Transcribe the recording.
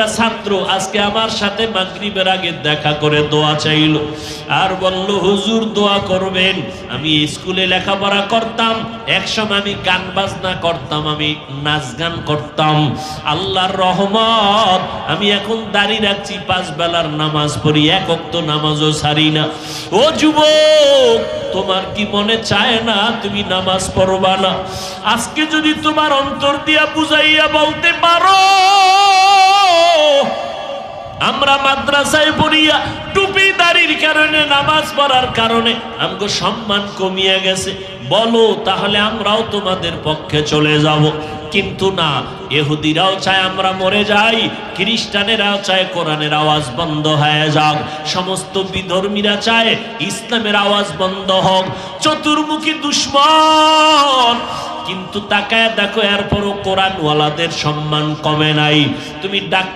একটা ছাত্র আজকে আমার সাথে মাগরিবের আগে দেখা করে দোয়া চাইল, আর বলল হুজুর দোয়া করবেন। আমি স্কুলে লেখাপড়া করতাম, একসময় আমি গান বাজনা করতাম, আমি নাচ গান করতাম। আল্লাহর রহমত, আমি এখন দাড়ি রাখছি, 5 বেলার নামাজ পড়ি, 1 ওয়াক্ত নামাজও ছাড়ি না। ও যুবক, তোমার কি মনে চায় না তুমি নামাজ পড়বা না? আজকে যদি তোমার অন্তর দিয়া বুঝাইয়া বলতে পারো, আমরা মাদ্রাসায় পড়িয়া টুপি দাড়ির কারণে, নামাজ পড়ার কারণে আমগো সম্মান কমিয়ে গেছে, বলো, তাহলে আমরাও তোমাদের পক্ষে চলে যাব। কিন্তু না, ইহুদিরাও চায় আমরা মরে যাই, খ্রিস্টানেরাও চায় কোরআনের আওয়াজ বন্ধ হয়ে যাক, সমস্ত বিধর্মীরা চায় ইসলামের আওয়াজ বন্ধ হোক। চতুর্মুখী দুশ্মন। কিন্তু তাকায় দেখো, এরপরও কোরআনওয়ালাদের সম্মান কমে নাই। তুমি ডাক